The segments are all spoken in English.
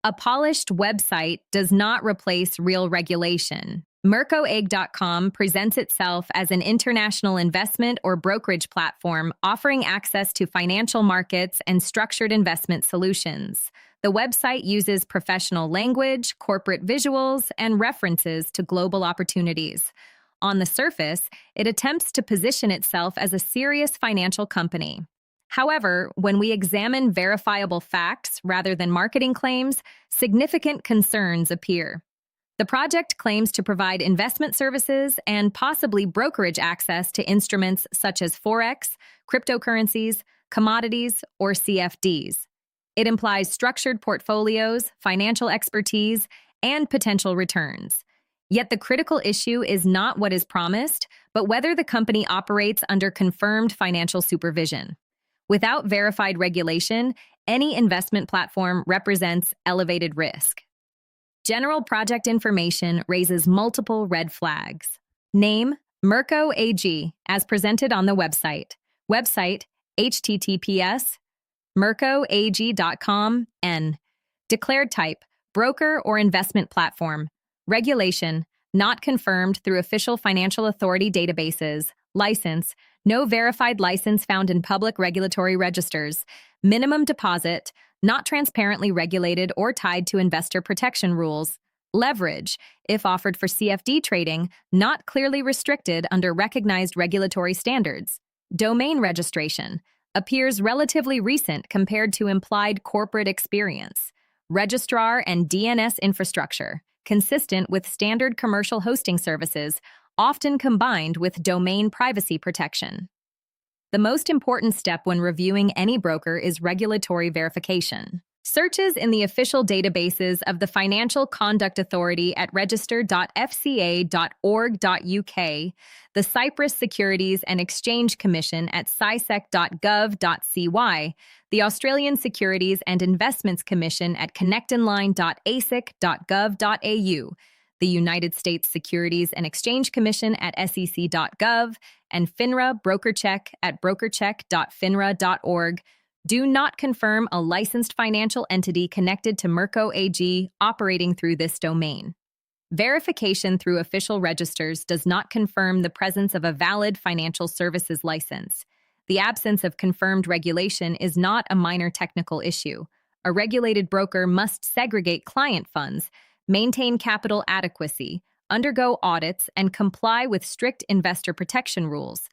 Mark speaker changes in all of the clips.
Speaker 1: A polished website does not replace real regulation. Mirco AG.com presents itself as an international investment or brokerage platform offering access to financial markets and structured investment solutions. The website uses professional language, corporate visuals, and references to global opportunities. On the surface, it attempts to position itself as a serious financial company. However, when we examine verifiable facts rather than marketing claims, significant concerns appear. The project claims to provide investment services and possibly brokerage access to instruments such as forex, cryptocurrencies, commodities, or CFDs. It implies structured portfolios, financial expertise, and potential returns. Yet the critical issue is not what is promised, but whether the company operates under confirmed financial supervision. Without verified regulation, any investment platform represents elevated risk. General project information raises multiple red flags. Name, Mirco AG, as presented on the website. Website, https, mircoag.com, N. Declared type, broker or investment platform. Regulation, not confirmed through official financial authority databases. License, no verified license found in public regulatory registers. Minimum deposit, not transparently regulated or tied to investor protection rules. Leverage, if offered for CFD trading, not clearly restricted under recognized regulatory standards. Domain registration, appears relatively recent compared to implied corporate experience. Registrar and DNS infrastructure, consistent with standard commercial hosting services, often combined with domain privacy protection. The most important step when reviewing any broker is regulatory verification. Searches in the official databases of the Financial Conduct Authority at register.fca.org.uk, the Cyprus Securities and Exchange Commission at cisec.gov.cy, the Australian Securities and Investments Commission at connectonline.asic.gov.au, the United States Securities and Exchange Commission at sec.gov, and FINRA BrokerCheck at brokercheck.finra.org, do not confirm a licensed financial entity connected to Mirco AG operating through this domain. Verification through official registers does not confirm the presence of a valid financial services license. The absence of confirmed regulation is not a minor technical issue. A regulated broker must segregate client funds, maintain capital adequacy, undergo audits, and comply with strict investor protection rules.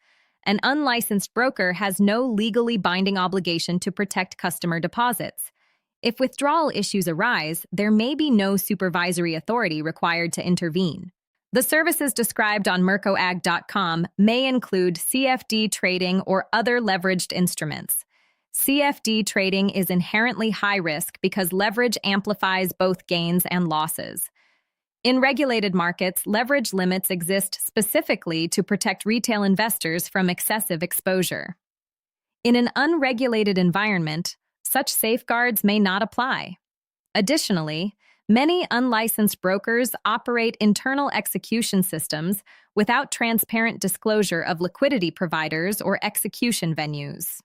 Speaker 1: An unlicensed broker has no legally binding obligation to protect customer deposits. If withdrawal issues arise, there may be no supervisory authority required to intervene. The services described on mircoag.com may include CFD trading or other leveraged instruments. CFD trading is inherently high risk because leverage amplifies both gains and losses. In regulated markets, leverage limits exist specifically to protect retail investors from excessive exposure. In an unregulated environment, such safeguards may not apply. Additionally, many unlicensed brokers operate internal execution systems without transparent disclosure of liquidity providers or execution venues.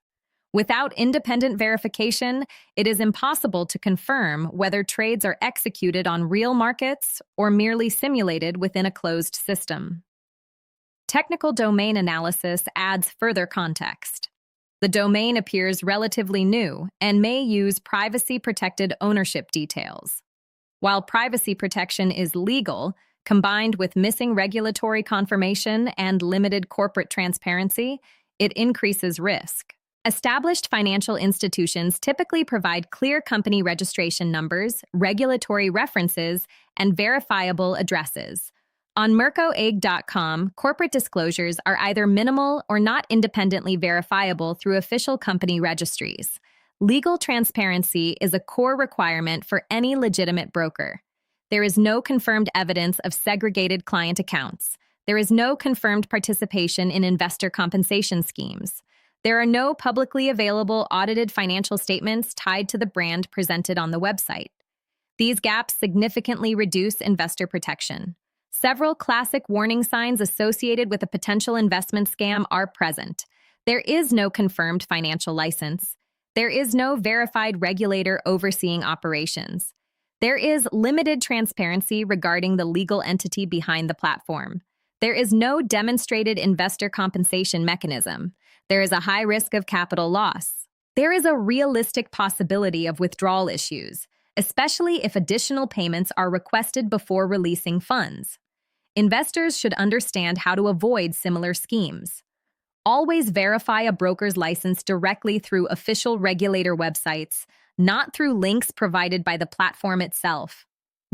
Speaker 1: Without independent verification, it is impossible to confirm whether trades are executed on real markets or merely simulated within a closed system. Technical domain analysis adds further context. The domain appears relatively new and may use privacy-protected ownership details. While privacy protection is legal, combined with missing regulatory confirmation and limited corporate transparency, it increases risk. Established financial institutions typically provide clear company registration numbers, regulatory references, and verifiable addresses. On mircoag.com, corporate disclosures are either minimal or not independently verifiable through official company registries. Legal transparency is a core requirement for any legitimate broker. There is no confirmed evidence of segregated client accounts. There is no confirmed participation in investor compensation schemes. There are no publicly available audited financial statements tied to the brand presented on the website. These gaps significantly reduce investor protection. Several classic warning signs associated with a potential investment scam are present. There is no confirmed financial license. There is no verified regulator overseeing operations. There is limited transparency regarding the legal entity behind the platform. There is no demonstrated investor compensation mechanism. There is a high risk of capital loss. There is a realistic possibility of withdrawal issues, especially if additional payments are requested before releasing funds. Investors should understand how to avoid similar schemes. Always verify a broker's license directly through official regulator websites, not through links provided by the platform itself.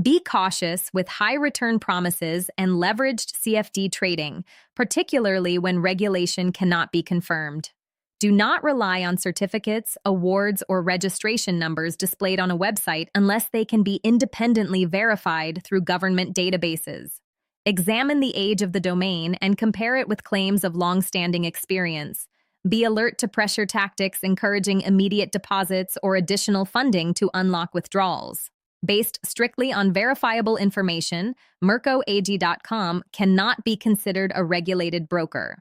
Speaker 1: Be cautious with high return promises and leveraged CFD trading, particularly when regulation cannot be confirmed. Do not rely on certificates, awards, or registration numbers displayed on a website unless they can be independently verified through government databases. Examine the age of the domain and compare it with claims of long-standing experience. Be alert to pressure tactics encouraging immediate deposits or additional funding to unlock withdrawals. Based strictly on verifiable information, mircoag.com cannot be considered a regulated broker.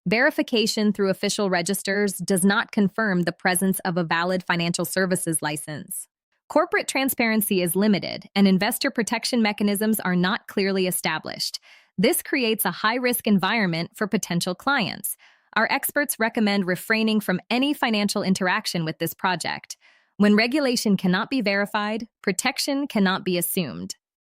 Speaker 1: Verification through official registers does not confirm the presence of a valid financial services license. Corporate transparency is limited, and investor protection mechanisms are not clearly established. This creates a high-risk environment for potential clients. Our experts recommend refraining from any financial interaction with this project. When regulation cannot be verified, protection cannot be assumed.